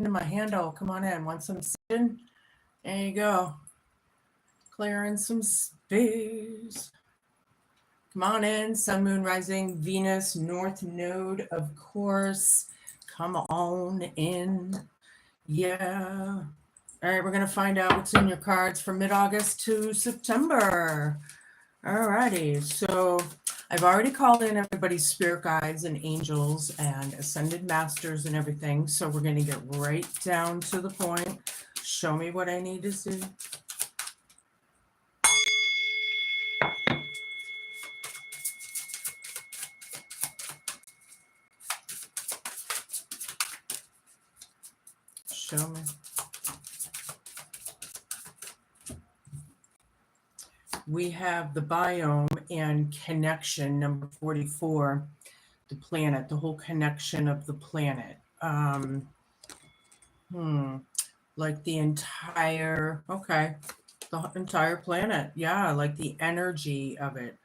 into my handle. Come on in. Want some sitting? There you go. Clearing some space. Come on in. Sun, Moon, Rising, Venus, North Node, of course. Come on in. Yeah. All right, we're going to find out what's in your cards from mid-August to September. All righty. So I've already called in everybody's spirit guides and angels and ascended masters and everything. So we're going to get right down to the point. Show me what I need to see. Show me. We have the biome and connection, number 44, the planet, the whole connection of the planet. Like the entire, okay, the entire planet. Yeah, like the energy of it.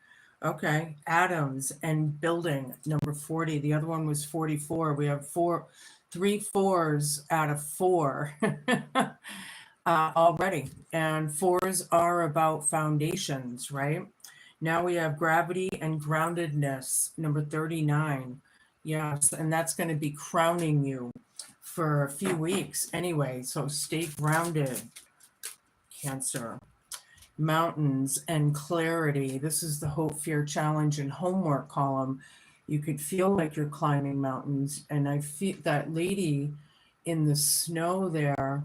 Okay, atoms and building, number 40. The other one was 44. We have 3 4s out of 4. Already, and 4s are about foundations, right? Now we have gravity and groundedness, number 39. Yes, and that's going to be crowning you for a few weeks anyway, so stay grounded, Cancer. Mountains and clarity. This is the hope, fear, challenge, and homework column. You could feel like you're climbing mountains, and I feel that lady in the snow there.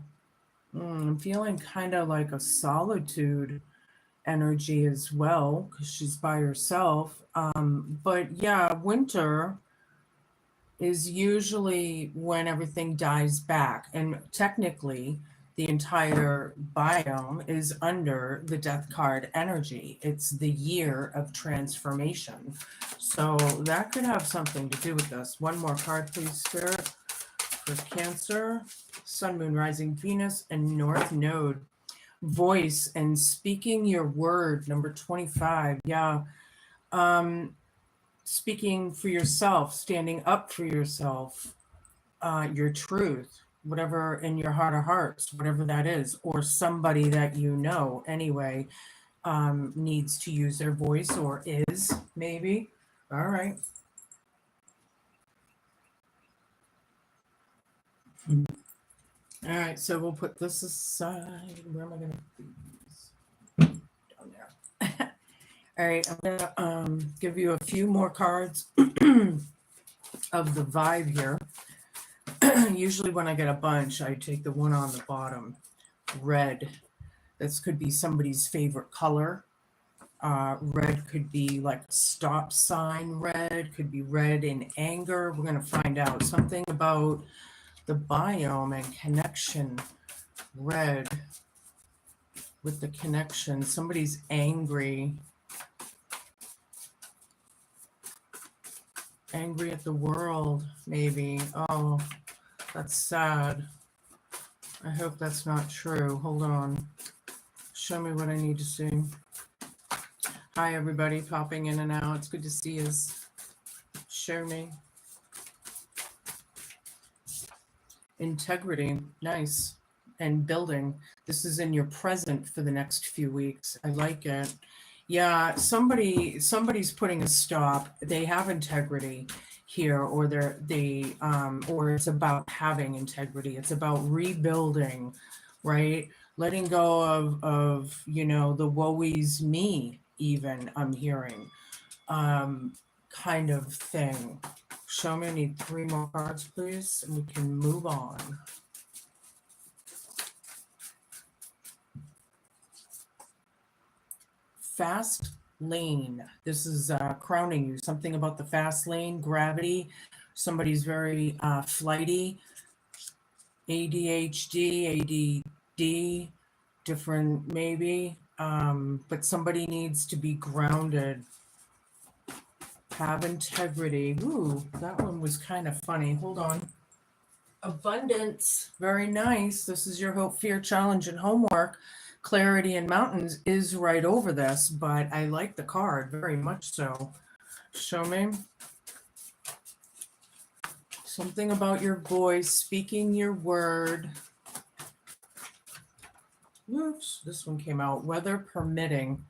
I'm feeling kind of like a solitude energy as well because she's by herself. But yeah, winter is usually when everything dies back. And technically, the entire biome is under the death card energy. It's the year of transformation. So that could have something to do with this. One more card, please, Spirit. For Cancer, Sun, Moon, Rising, Venus, and North Node. Voice and speaking your word, number 25. Yeah. Speaking for yourself, standing up for yourself, your truth, whatever in your heart of hearts, whatever that is, or somebody that you know anyway, needs to use their voice or is, maybe. All right. All right, so we'll put this aside. Where am I going to put these? Down there. All right, I'm going to give you a few more cards of the vibe here. Usually when I get a bunch, I take the one on the bottom, red. This could be somebody's favorite color. Red could be like a stop sign red, could be red in anger. We're going to find out something about the biome and connection. Red with the connection. Somebody's angry. Angry at the world, maybe. Oh, that's sad. I hope that's not true. Hold on. Show me what I need to see. Hi, everybody popping in and out. It's good to see you. Show me. Integrity. Nice. And building. This is in your present for the next few weeks. I like it. Yeah, somebody's putting a stop. They have integrity here, or or it's about having integrity. It's about rebuilding, right? Letting go of the woe is me, even I'm hearing, kind of thing. Show me. I need 3 more cards, please, and we can move on. Fast lane. This is crowning you. Something about the fast lane, gravity. Somebody's very flighty. ADHD, ADD, different maybe. But somebody needs to be grounded. Have integrity. Ooh, that one was kind of funny. Hold on. Abundance. Very nice. This is your hope, fear, challenge, and homework. Clarity and mountains is right over this, but I like the card very much so. Show me. Something about your voice, speaking your word. Oops, this one came out. Weather permitting.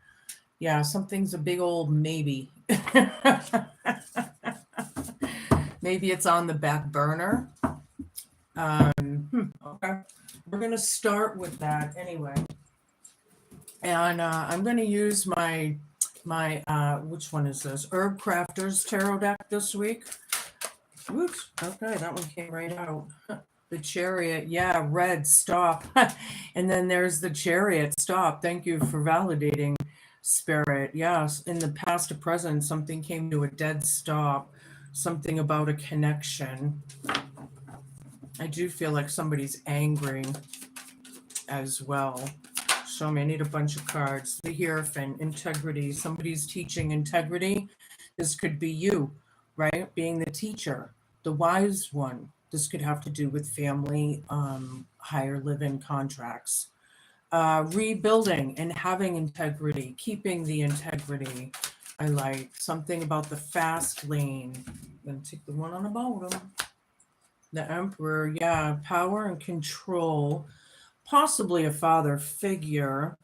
Yeah, something's a big old maybe. Maybe it's on the back burner. Okay. We're going to start with that anyway. And I'm going to use my which one is this? Herb Crafters Tarot deck this week. Whoops. Okay, that one came right out. The Chariot. Yeah, red, stop. And then there's the Chariot, stop. Thank you for validating, Spirit. Yes, in the past to present, something came to a dead stop. Something about a connection. I do feel like somebody's angry as well. Show me, I need a bunch of cards. The Hierophant, integrity. Somebody's teaching integrity. This could be you, right? Being the teacher, the wise one. This could have to do with family, higher living contracts. Rebuilding and having integrity, keeping the integrity. I like something about the fast lane. I'm going to take the one on the bottom. The Emperor, yeah, power and control. Possibly a father figure.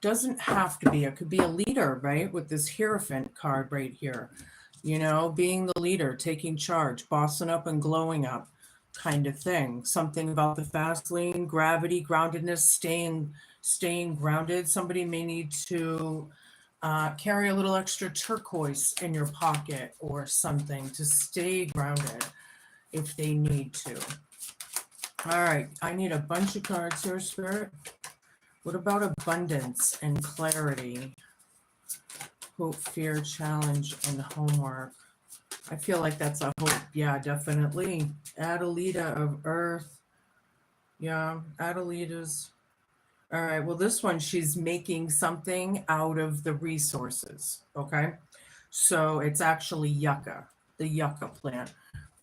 Doesn't have to be. It could be a leader, right? With this Hierophant card right here. You know, being the leader, taking charge, bossing up and glowing up kind of thing. Something about the fast lane, gravity, groundedness, staying grounded. Somebody may need to carry a little extra turquoise in your pocket or something to stay grounded if they need to. All right, I need a bunch of cards here, Spirit. What about abundance and clarity? Hope, fear, challenge, and homework. I feel like that's a hope. Yeah, definitely. Adelita of Earth. Yeah, Adelita's. All right, well, this one, she's making something out of the resources, okay? So it's actually yucca, the yucca plant,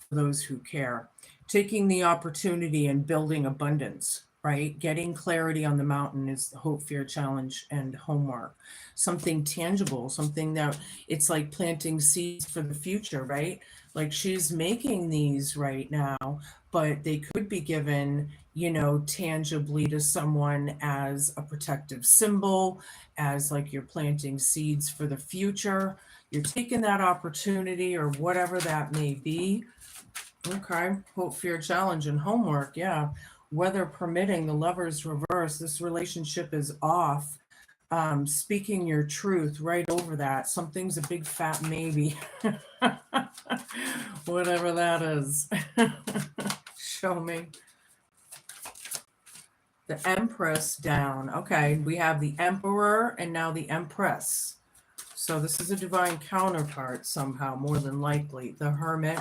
for those who care. Taking the opportunity and building abundance, right? Getting clarity on the mountain is the hope, fear, challenge, and homework. Something tangible, something that it's like planting seeds for the future, right? Like she's making these right now, but they could be given, you know, tangibly to someone as a protective symbol, as like you're planting seeds for the future. You're taking that opportunity or whatever that may be. Okay, hope, fear, challenge, and homework. Yeah, weather permitting, the Lover's reverse. This relationship is off. Speaking your truth right over that. Something's a big fat maybe. Whatever that is. Show me. The Empress down. Okay, we have the Emperor and now the Empress. So this is a divine counterpart somehow, more than likely. The Hermit.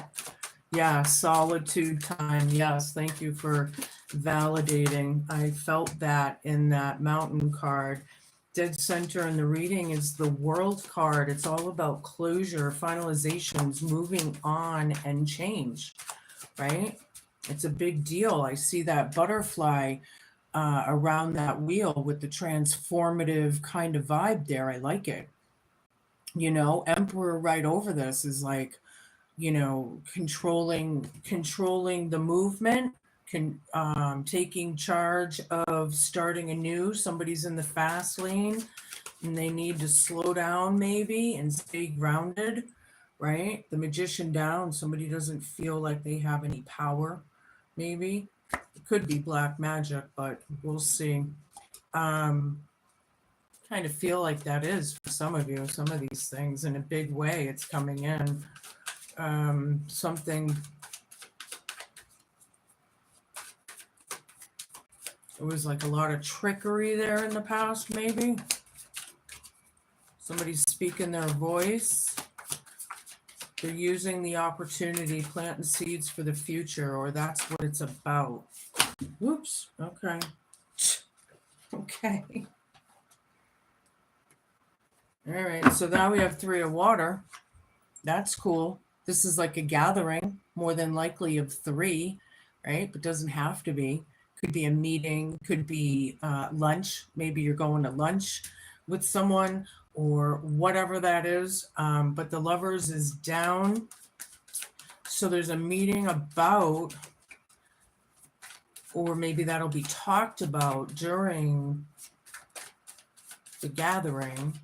Yeah, solitude time. Yes, thank you for validating. I felt that in that mountain card. Dead center in the reading is the World card. It's all about closure, finalizations, moving on, and change, right? It's a big deal. I see that butterfly around that wheel with the transformative kind of vibe there. I like it. You know, Emperor right over this is like, you know, controlling the movement, taking charge of starting anew. Somebody's in the fast lane and they need to slow down maybe and stay grounded, right? The Magician down, somebody doesn't feel like they have any power, maybe. It could be black magic, but we'll see. Kind of feel like that is for some of you, some of these things in a big way. It's coming in. Something, it was like a lot of trickery there in the past, maybe. Somebody's speaking their voice. They're using the opportunity, planting seeds for the future, or that's what it's about. Whoops, okay. Okay. All right, so now we have 3 of water. That's cool. This is like a gathering, more than likely of 3, right? But doesn't have to be. Could be a meeting, could be lunch. Maybe you're going to lunch with someone or whatever that is. But the Lovers is down. So there's a meeting about, or maybe that'll be talked about during the gathering,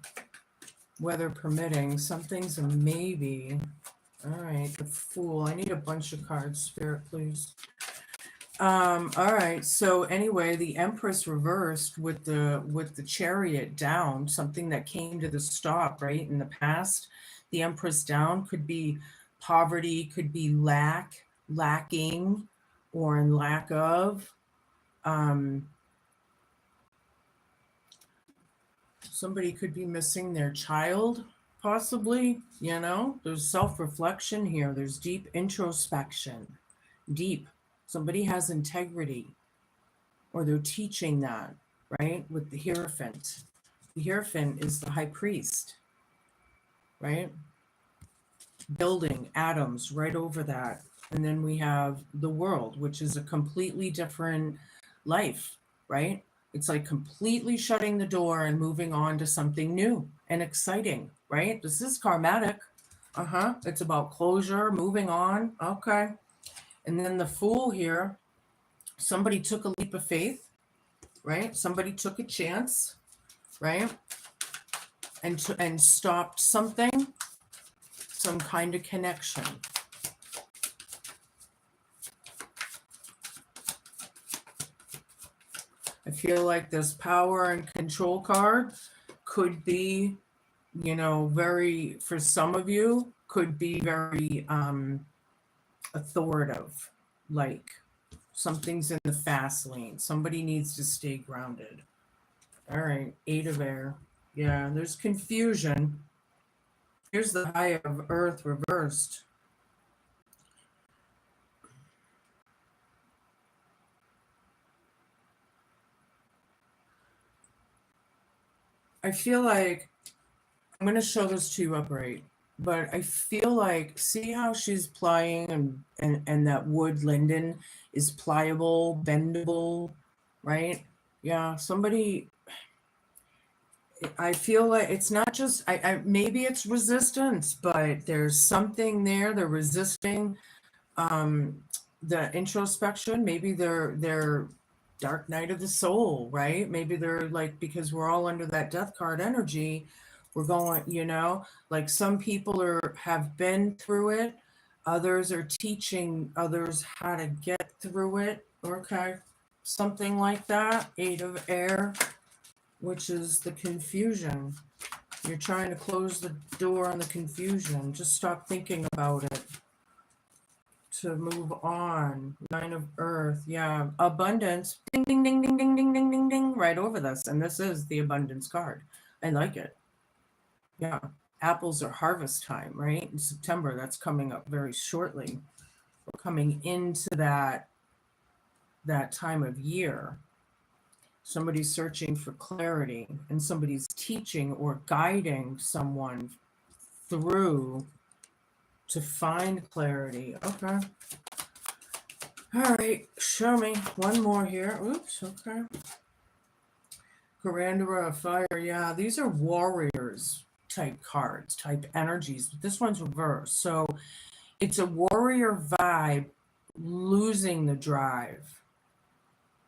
weather permitting. Something's a maybe. All right, the Fool. I need a bunch of cards, Spirit, please. All right. So anyway, the Empress reversed with the Chariot down, something that came to the stop, right? In the past, the Empress down could be poverty, could be lacking, or in lack of. Somebody could be missing their child, possibly. There's self-reflection here. There's deep introspection. Deep. Somebody has integrity, or they're teaching that, right? With the Hierophant. The Hierophant is the high priest, right? Building atoms right over that. And then we have the world, which is a completely different life, right? It's like completely shutting the door and moving on to something new and exciting, right? This is karmatic. It's about closure, moving on. Okay. And then the Fool here, somebody took a leap of faith, right? Somebody took a chance, right? And stopped something, some kind of connection. I feel like this power and control card could be, very, for some of you, could be very authoritative, like something's in the fast lane. Somebody needs to stay grounded. All right, 8 of Air. Yeah, there's confusion. Here's the High of Earth reversed. I feel like I'm going to show this to you upright, but I feel like, see how she's plying and that wood linden is pliable, bendable, right? Yeah, somebody, I feel like it's not just, I maybe it's resistance, but there's something there. They're resisting the introspection. Maybe they're dark night of the soul, right? Maybe they're like, because we're all under that death card energy, we're going, like some people have been through it, others are teaching others how to get through it. Okay, something like that. 8 of Air, which is the confusion. You're trying to close the door on the confusion. Just stop thinking about it to move on. 9 of Earth. Yeah. Abundance. Ding, ding, ding, ding, ding, ding, ding, ding, ding. Right over this. And this is the abundance card. I like it. Yeah. Apples are harvest time, right? In September. That's coming up very shortly. We're coming into that time of year. Somebody's searching for clarity, and somebody's teaching or guiding someone through to find clarity. Okay. All right, show me one more here. Oops, okay. Garandara of Fire. Yeah, these are warriors type cards, type energies, but this one's reversed. So it's a warrior vibe losing the drive,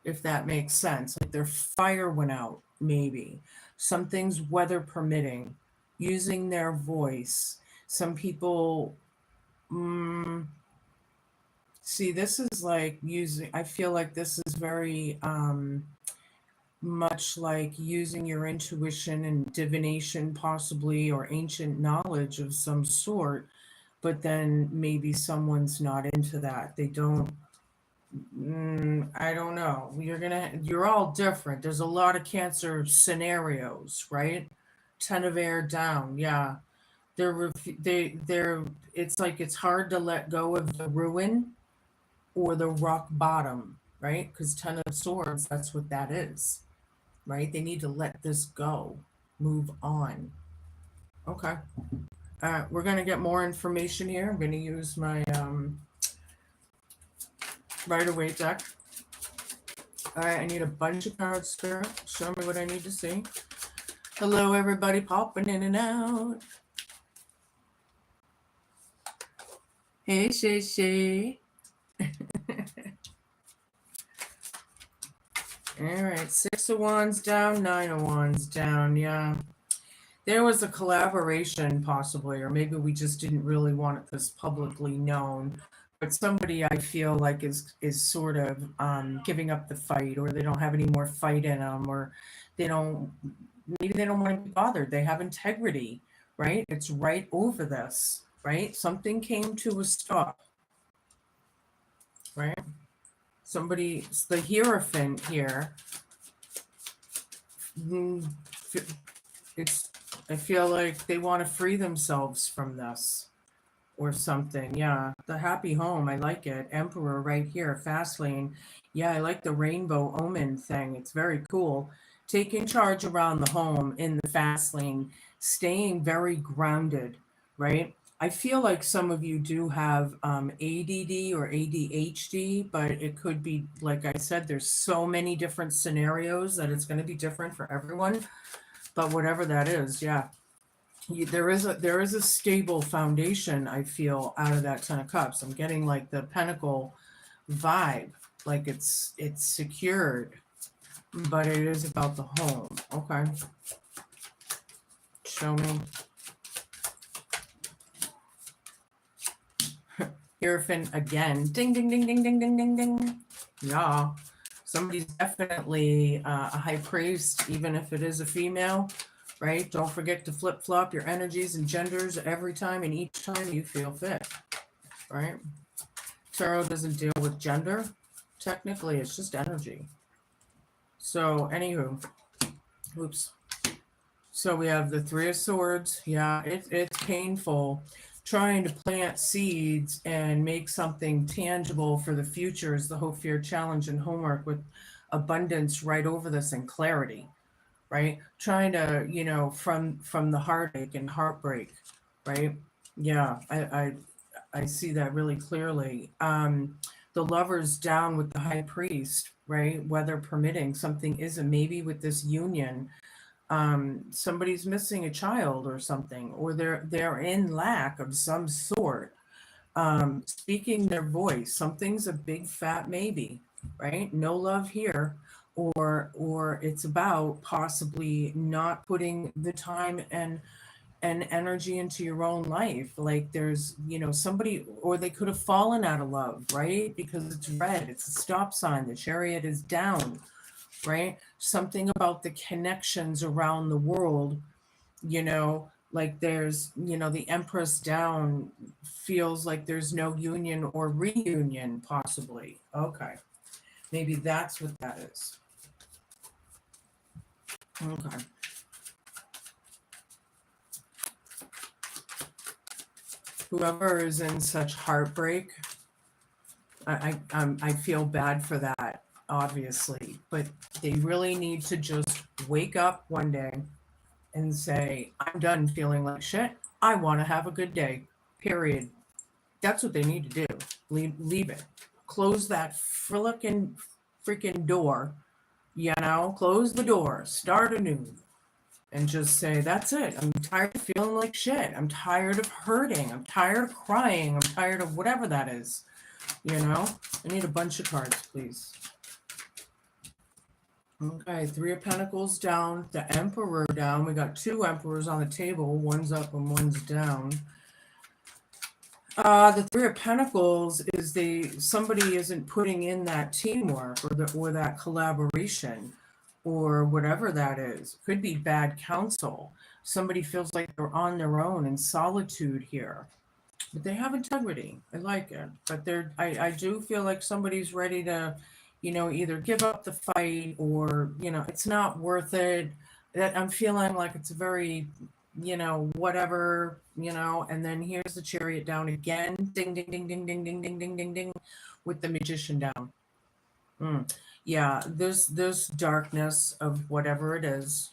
if that makes sense. Like their fire went out, maybe. Something's weather permitting, using their voice. Some people, see, this is like using, I feel like this is very much like using your intuition and divination, possibly, or ancient knowledge of some sort, but then maybe someone's not into that. They don't, I don't know. You're all different. There's a lot of Cancer scenarios, right? 10 of Air down. Yeah. It's like it's hard to let go of the ruin or the rock bottom, right? Because 10 of Swords, that's what that is, right? They need to let this go, move on. Okay. We're going to get more information here. I'm going to use my Rider-Waite deck. All right, I need a bunch of cards, Spirit. Show me what I need to see. Hello, everybody popping in and out. Hey, Shay Shay. All right, 6 of Wands down, 9 of Wands down. Yeah, there was a collaboration possibly, or maybe we just didn't really want this publicly known. But somebody I feel like is sort of giving up the fight, or they don't have any more fight in them, or they don't maybe they don't want to be bothered. They have integrity, right? It's right over this, right? Something came to a stop, right? Somebody, the Hierophant here. It's, I feel like they want to free themselves from this or something. Yeah, the happy home, I like it. Emperor right here, fast lane. Yeah, I like the rainbow omen thing. It's very cool. Taking charge around the home in the fast lane, staying very grounded, right? I feel like some of you do have ADD or ADHD, but it could be, like I said, there's so many different scenarios that it's going to be different for everyone. But whatever that is, yeah, there is a stable foundation, I feel, out of that 10 of Cups. I'm getting like the Pentacle vibe, like it's secured, but it is about the home. Okay, show me. Hierophant again. Ding ding ding ding ding ding ding ding. Yeah, somebody's definitely a high priest, even if it is a female. Right? Don't forget to flip-flop your energies and genders every time and each time you feel fit. Right? Tarot doesn't deal with gender. Technically, it's just energy. So, anywho, oops. So we have the 3 of Swords. Yeah, it's painful. Trying to plant seeds and make something tangible for the future is the hope, fear, challenge, and homework with abundance right over this and clarity. Right, trying to, from the heartache and heartbreak, right? Yeah, I see that really clearly. The Lover's down with the High Priest, right? Weather permitting, something is a maybe with this union. Somebody's missing a child or something, or they're in lack of some sort. Speaking their voice, something's a big fat maybe, right? No love here, or it's about possibly not putting the time and energy into your own life. Like there's, somebody, or they could have fallen out of love, right? Because it's red, it's a stop sign, the Chariot is down, right? Something about the connections around the world, like there's, the Empress down, feels like there's no union or reunion possibly. Okay, maybe that's what that is. Okay. Whoever is in such heartbreak, I feel bad for that, obviously, but they really need to just wake up one day and say, I'm done feeling like shit. I want to have a good day. Period. That's what they need to do. Leave it. Close that freaking door. Close the door. Start anew. And just say, that's it. I'm tired of feeling like shit. I'm tired of hurting. I'm tired of crying. I'm tired of whatever that is. I need a bunch of cards, please. Okay, 3 of Pentacles down, the Emperor down. We got 2 Emperors on the table. One's up and one's down. The 3 of Pentacles is somebody isn't putting in that teamwork or that collaboration or whatever that is. Could be bad counsel. Somebody feels like they're on their own in solitude here. But they have integrity. I like it. But I do feel like somebody's ready to, either give up the fight or, it's not worth it. That I'm feeling like it's a very, whatever, and then here's the Chariot down again. Ding, ding, ding, ding, ding, ding, ding, ding, ding, ding, with the Magician down. Yeah, this darkness of whatever it is,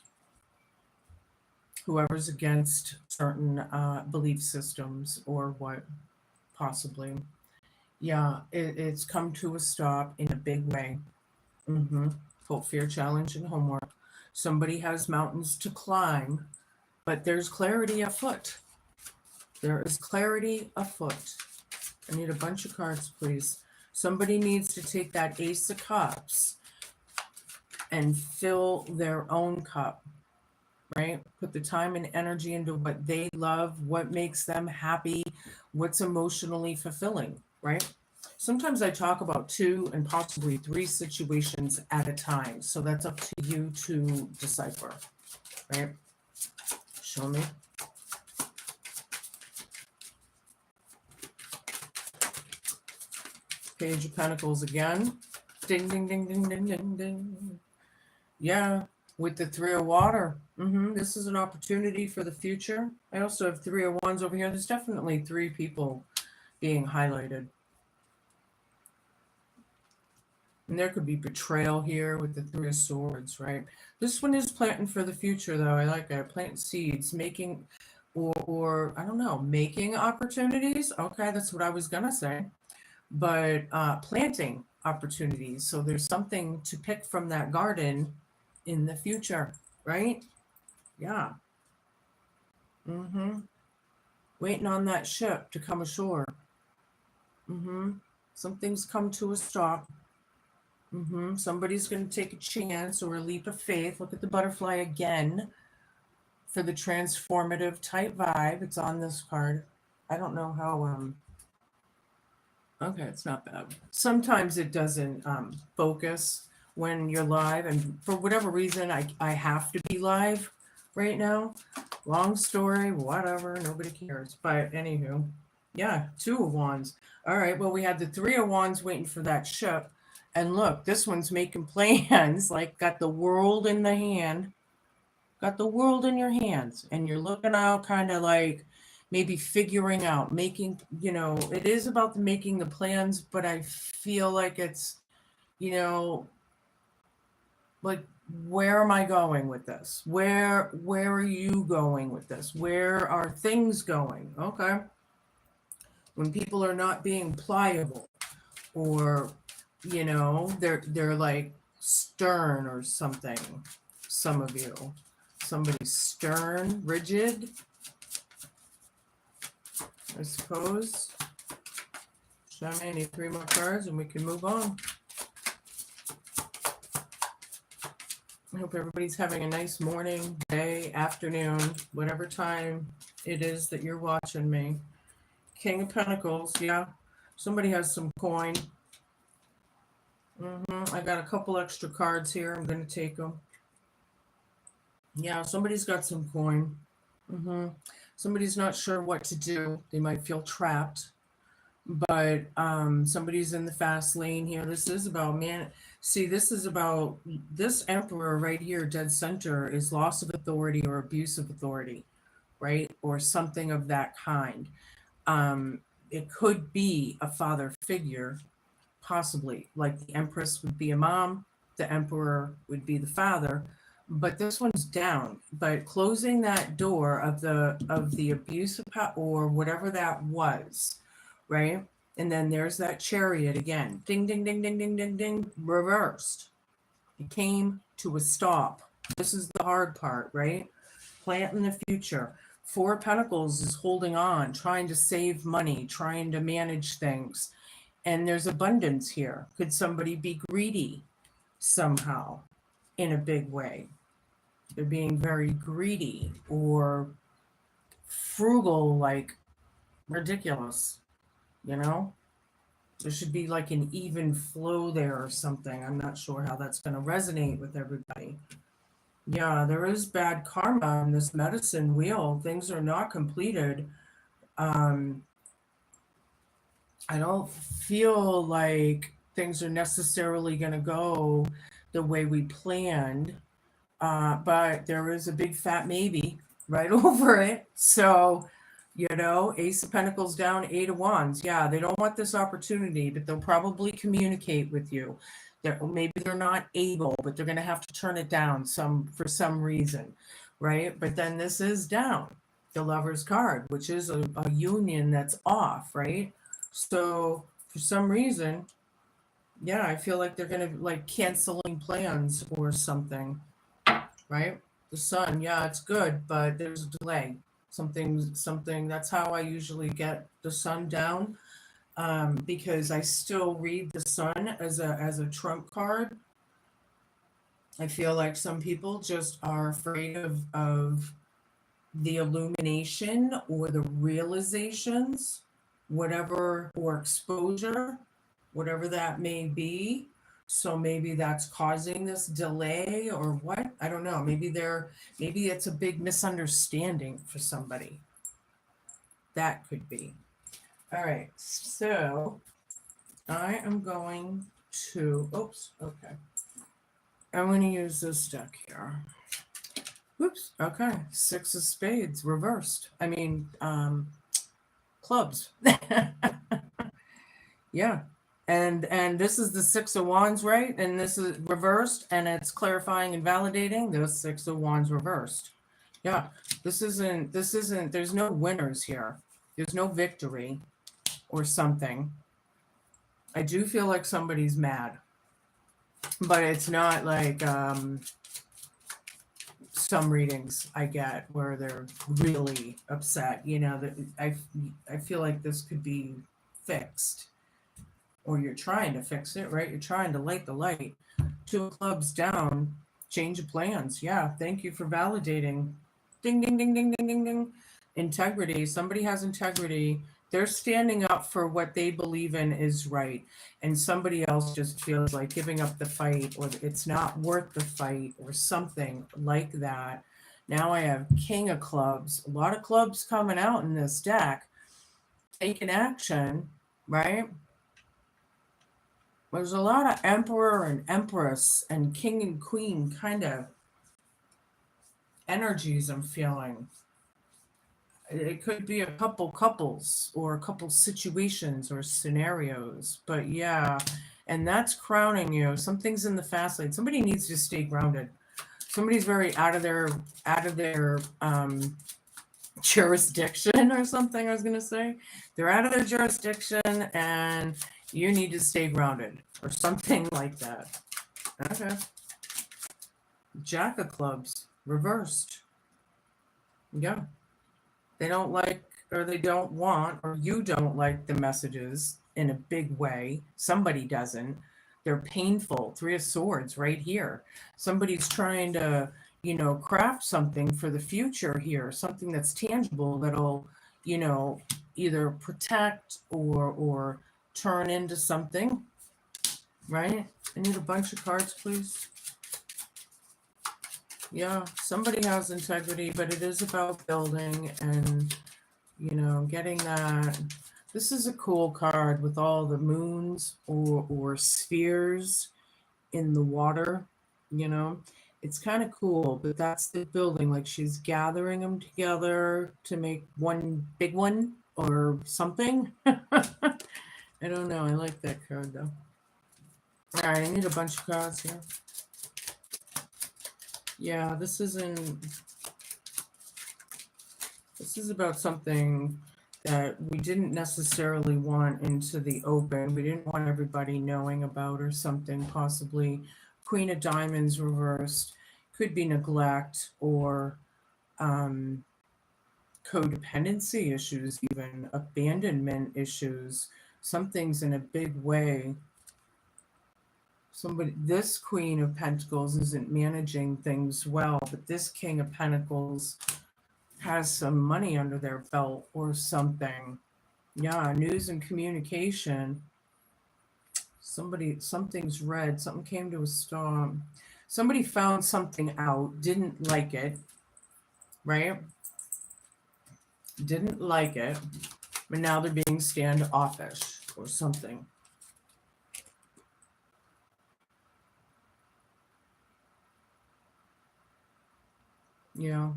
whoever's against certain belief systems or what, possibly. Yeah, it's come to a stop in a big way. Hope, fear, challenge, and homework. Somebody has mountains to climb, but there's clarity afoot. There is clarity afoot. I need a bunch of cards, please. Somebody needs to take that Ace of Cups and fill their own cup, right? Put the time and energy into what they love, what makes them happy, what's emotionally fulfilling, right? Sometimes I talk about 2 and possibly 3 situations at a time. So that's up to you to decipher, right? Show me. Page of Pentacles again. Ding, ding, ding, ding, ding, ding, ding. Yeah, with the 3 of water. This is an opportunity for the future. I also have 3 of wands over here. There's definitely 3 people being highlighted. And there could be betrayal here with the 3 of swords, right? This one is planting for the future, though. I like it. Plant seeds, making, or I don't know, making opportunities. Okay, that's what I was going to say. But planting opportunities. So there's something to pick from that garden in the future, right? Yeah. Waiting on that ship to come ashore. Something's come to a stop. Somebody's going to take a chance or a leap of faith. Look at the butterfly again for the transformative type vibe. It's on this card. I don't know how, okay, it's not bad. Sometimes it doesn't focus when you're live, and for whatever reason, I have to be live right now. Long story, whatever, nobody cares. But anywho, yeah, 2 of wands. All right, well, we had the 3 of wands waiting for that ship. And look, this one's making plans, like got the world in the hand. Got the world in your hands, and you're looking out kind of like maybe figuring out, making, it is about the making the plans, but I feel like it's, like, where am I going with this? Where are you going with this? Where are things going? Okay. When people are not being pliable, or, they're like stern or something. Some of you. Somebody's stern, rigid, I suppose. Show me, I need 3 more cards and we can move on. I hope everybody's having a nice morning, day, afternoon, whatever time it is that you're watching me. King of Pentacles, yeah. Somebody has some coin. I got a couple extra cards here. I'm going to take them. Yeah, somebody's got some coin. Somebody's not sure what to do. They might feel trapped. But somebody's in the fast lane here. This is about, this is about this emperor right here, dead center, is loss of authority or abuse of authority, right? Or something of that kind. It could be a father figure, possibly, like the empress would be a mom, the emperor would be the father, but this one's down. But closing that door of the abuse of power or whatever that was, right? And then there's that chariot again. Ding, ding, ding, ding, ding, ding, ding. Reversed. It came to a stop. This is the hard part, right? Plant in the future. 4 of Pentacles is holding on, trying to save money, trying to manage things. And there's abundance here. Could somebody be greedy somehow in a big way? They're being very greedy or frugal, like ridiculous. There should be like an even flow there or something. I'm not sure how that's going to resonate with everybody. Yeah, there is bad karma in this medicine wheel. Things are not completed. I don't feel like things are necessarily going to go the way we planned. But there is a big fat maybe right over it. So, Ace of Pentacles down, 8 of Wands. Yeah, they don't want this opportunity, but they'll probably communicate with you. Maybe they're not able, but they're going to have to turn it down for some reason, right? But then this is down, the Lover's card, which is a union that's off, right? So for some reason, yeah, I feel like they're going to like canceling plans or something, right? The Sun, yeah, it's good, but there's a delay. Something. That's how I usually get the Sun down. because I still read the sun as a trump card. I feel like some people just are afraid of the illumination or the realizations, whatever, or exposure, whatever that may be. So maybe that's causing this delay or what? I don't know. Maybe it's a big misunderstanding for somebody. That could be. All right. So I am going to, oops, okay. I'm going to use this deck here. Whoops. Okay. Six of spades reversed. I mean, clubs. Yeah. And this is the Six of Wands, right? And this is reversed, and it's clarifying and validating. Those Six of Wands reversed. Yeah. This isn't, there's no winners here. There's no victory or something. I do feel like somebody's mad, but it's not like some readings I get where they're really upset. You know, that I feel like this could be fixed, or you're trying to fix it, right? You're trying to light the light. Two of clubs down, change of plans. Yeah, thank you for validating. Ding, ding, ding, ding, ding, ding, ding. Integrity. Somebody has integrity. They're standing up for what they believe in is right. And somebody else just feels like giving up the fight, or it's not worth the fight, or something like that. Now I have King of Clubs. A lot of clubs coming out in this deck. Taking action, right? There's a lot of Emperor and Empress and King and Queen kind of energies I'm feeling. It could be a couple couples or a couple situations or scenarios, but yeah, and that's crowning you. Something's in the fast lane. Somebody needs to stay grounded. Somebody's very out of their jurisdiction or something. I was gonna say they're out of their jurisdiction, and you need to stay grounded or something like that. Okay. Jack of Clubs reversed. Yeah. They don't like, or they don't want, or you don't like the messages in a big way. Somebody doesn't. They're painful. Three of Swords right here. Somebody's trying to, craft something for the future here, something that's tangible that'll, either protect or turn into something, right? I need a bunch of cards, please. Yeah, somebody has integrity, but it is about building and, getting that. This is a cool card with all the moons or spheres in the water, It's kind of cool, but that's the building. Like she's gathering them together to make one big one or something. I don't know. I like that card, though. All right, I need a bunch of cards here. Yeah, this is about something that we didn't necessarily want into the open. We didn't want everybody knowing about or something, possibly. Queen of Diamonds reversed. Could be neglect or codependency issues, even abandonment issues. Something's in a big way. This Queen of Pentacles isn't managing things well, but this King of Pentacles has some money under their belt or something. Yeah, news and communication. Something's red. Something came to a storm. Somebody found something out, didn't like it, right? Didn't like it, but now they're being standoffish or something. Yeah.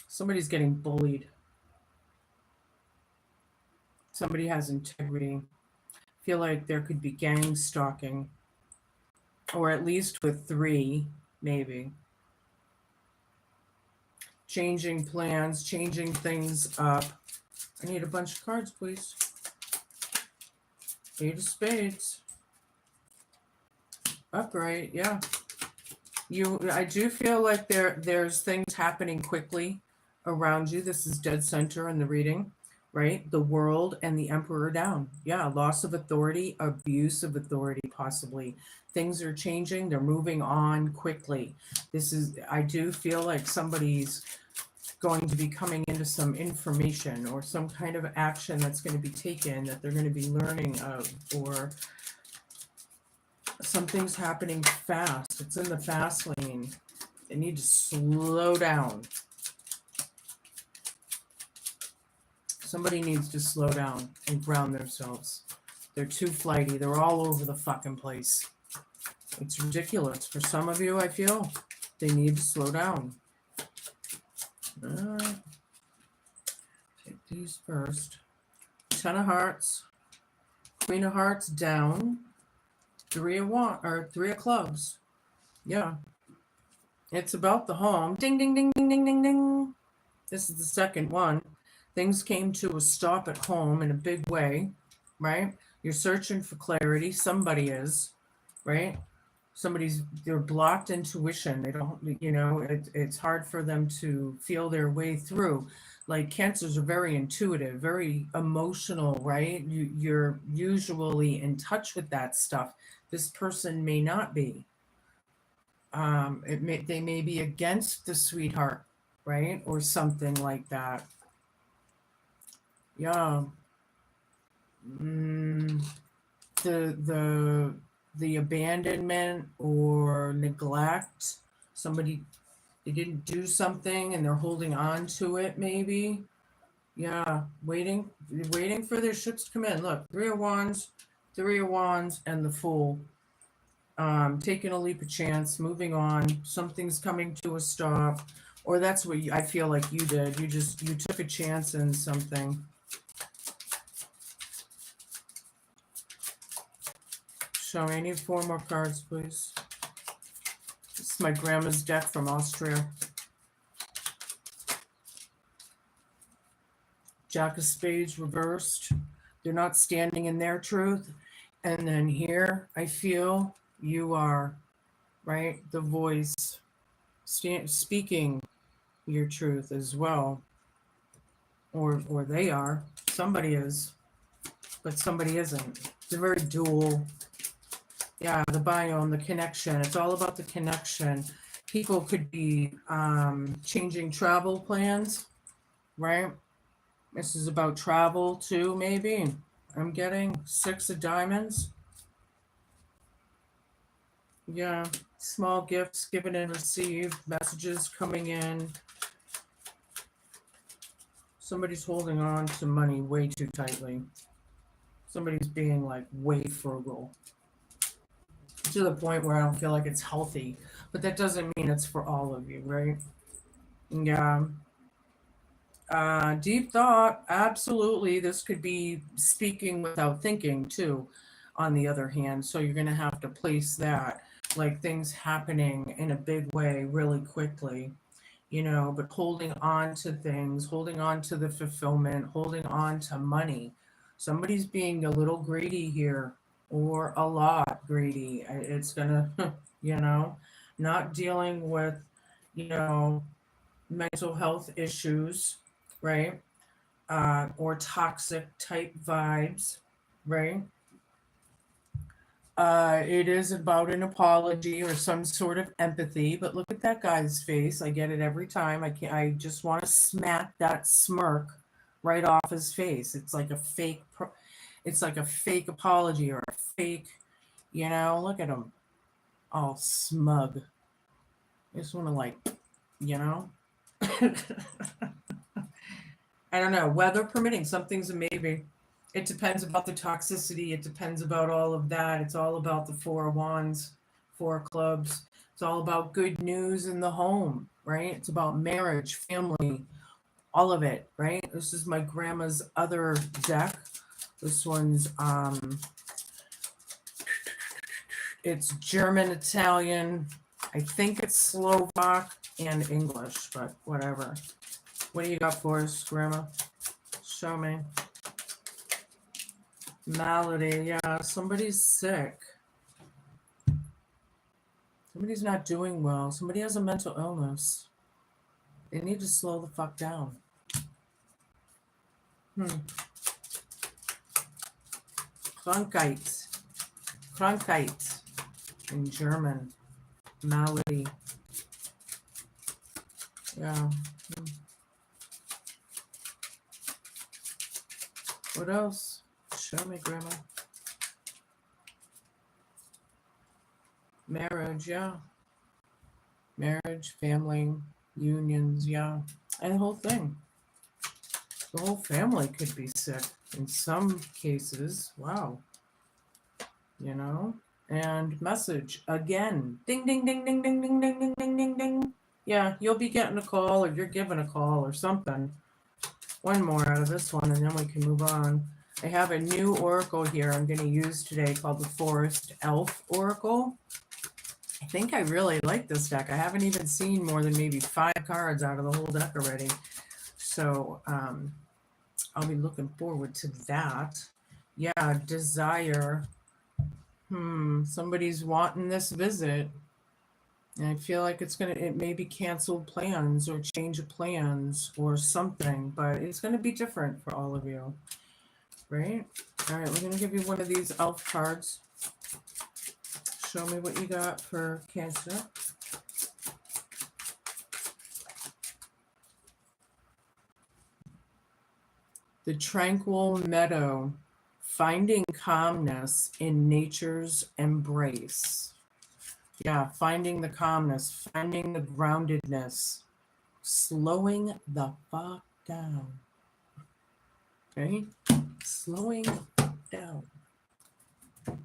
Somebody's getting bullied. Somebody has integrity. Feel like there could be gang stalking, or at least with three, maybe. Changing plans, changing things up. I need a bunch of cards, please. Eight of Spades. Upright, yeah. I do feel like there's things happening quickly around you. This is dead center in the reading. right? The world and the emperor down. Yeah, loss of authority, abuse of authority, possibly. Things are changing, they're moving on quickly. I do feel like somebody's going to be coming into some information or some kind of action that's going to be taken that they're going to be learning of, or something's happening fast. It's in the fast lane. They need to slow down. Somebody needs to slow down and ground themselves. They're too flighty. They're all over the fucking place. It's ridiculous. For some of you, I feel they need to slow down. Take these first. 10 of Hearts, Queen of Hearts down, 3 of Clubs. Yeah. It's about the home. Ding, ding, ding, ding, ding, ding, ding. This is the second one. Things came to a stop at home in a big way, right? You're searching for clarity. Somebody is, right? They're blocked intuition. They don't, it's hard for them to feel their way through. Like Cancers are very intuitive, very emotional, right? You're usually in touch with that stuff. This person may not be. They may be against the sweetheart, right? Or something like that. Yeah. The abandonment or neglect. They didn't do something and they're holding on to it, maybe. Yeah, waiting for their ships to come in. Look, 3 of Wands, and the Fool. Taking a leap of chance, moving on. Something's coming to a stop, or that's what I feel like you did. You took a chance in something. So I need 4 more cards, please. This is my grandma's deck from Austria. Jack of Spades reversed. They're not standing in their truth. And then here, I feel you are, right? The voice speaking your truth as well. Or they are. Somebody is. But somebody isn't. It's a very dual. Yeah, the biome, the connection. It's all about the connection. People could be changing travel plans, right? This is about travel too, maybe. I'm getting 6 of Diamonds. Yeah, small gifts given and received, messages coming in. Somebody's holding on to money way too tightly. Somebody's being like way frugal to the point where I don't feel like it's healthy. But that doesn't mean it's for all of you, right? Yeah. Deep thought, absolutely. This could be speaking without thinking too, on the other hand. So you're going to have to place that, like things happening in a big way really quickly, but holding on to things, holding on to the fulfillment, holding on to money. Somebody's being a little greedy here, or a lot greedy. It's going to, not dealing with, mental health issues, right? Or toxic type vibes, right? It is about an apology or some sort of empathy, but look at that guy's face. I get it every time. I just want to smack that smirk right off his face. It's like a fake apology or a fake, look at him all smug. I just want to I don't know, weather permitting, something's a maybe. It depends about the toxicity. It depends about all of that. It's all about the 4 of Wands, 4 of Clubs. It's all about good news in the home, right? It's about marriage, family, all of it, right? This is my grandma's other deck. This one's, it's German, Italian. I think it's Slovak and English, but whatever. What do you got for us, Grandma? Show me. Malady, yeah, somebody's sick. Somebody's not doing well. Somebody has a mental illness. They need to slow the fuck down. Krankheit. Krankheit in German. Malady. Yeah. What else? Show me, Grandma. Marriage, yeah. Marriage, family, unions, yeah. And the whole thing. The whole family could be sick in some cases. Wow. You know? And message again. Ding, ding, ding, ding, ding, ding, ding, ding, ding, ding, ding. Yeah, you'll be getting a call or you're given a call or something. One more out of this one and then we can move on. I have a new oracle here I'm going to use today called the Forest Elf Oracle. I think I really like this deck. I haven't even seen more than maybe 5 cards out of the whole deck already. So I'll be looking forward to that. Yeah, desire. Somebody's wanting this visit. And I feel like it may be canceled plans or change of plans or something, but it's going to be different for all of you. Right? All right, we're going to give you one of these elf cards. Show me what you got for Cancer. The Tranquil Meadow, finding calmness in nature's embrace. Yeah, finding the calmness, finding the groundedness, slowing the fuck down. Okay? Slowing down. All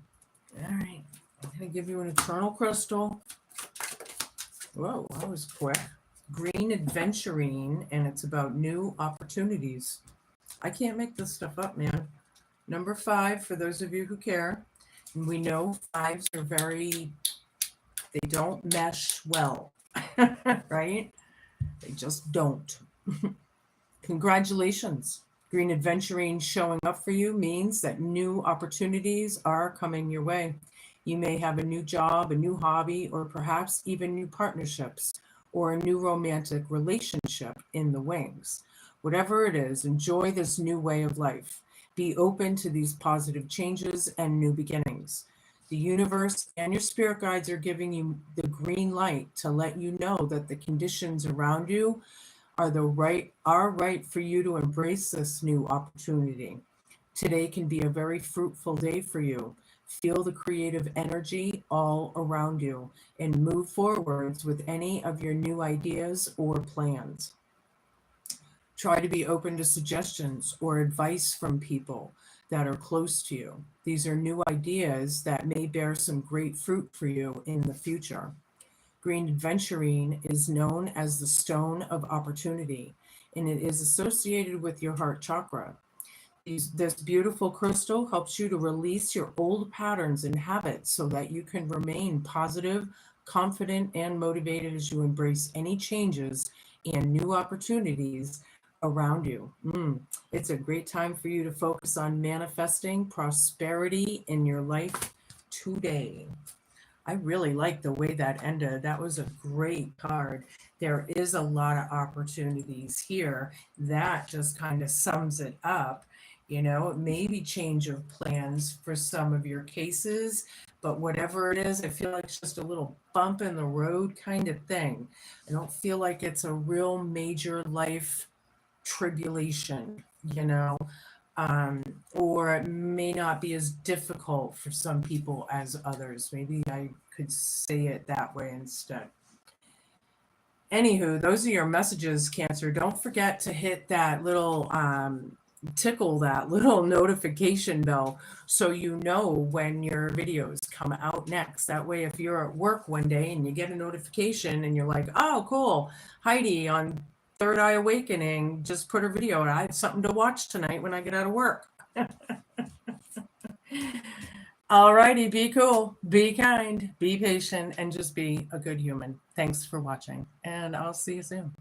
right. I'm going to give you an eternal crystal. Whoa, that was quick. Green Adventurine, and it's about new opportunities. I can't make this stuff up, man. Number 5, for those of you who care. And we know 5s are they don't mesh well, right? They just don't. Congratulations. Green Adventurine showing up for you means that new opportunities are coming your way. You may have a new job, a new hobby, or perhaps even new partnerships or a new romantic relationship in the wings. Whatever it is, enjoy this new way of life. Be open to these positive changes and new beginnings. The universe and your spirit guides are giving you the green light to let you know that the conditions around you are right for you to embrace this new opportunity. Today can be a very fruitful day for you. Feel the creative energy all around you and move forwards with any of your new ideas or plans. Try to be open to suggestions or advice from people that are close to you. These are new ideas that may bear some great fruit for you in the future. Green Adventurine is known as the Stone of Opportunity, and it is associated with your heart chakra. This beautiful crystal helps you to release your old patterns and habits so that you can remain positive, confident, and motivated as you embrace any changes and new opportunities around you. It's a great time for you to focus on manifesting prosperity in your life today. I really like the way that ended. That was a great card. There is a lot of opportunities here. That just kind of sums it up. You know, maybe change of plans for some of your cases, but whatever it is, I feel like it's just a little bump in the road kind of thing. I don't feel like it's a real major life tribulation, you know, or it may not be as difficult for some people as others. Maybe I could say it that way instead. Anywho, those are your messages, Cancer. Don't forget to hit that little tickle that little notification bell so you know when your videos come out next. That way, if you're at work one day and you get a notification and you're like, oh, cool, Heidi on Third Eye Awakening just put her video and I have something to watch tonight when I get out of work. All righty, be cool, be kind, be patient, and just be a good human. Thanks for watching, and I'll see you soon.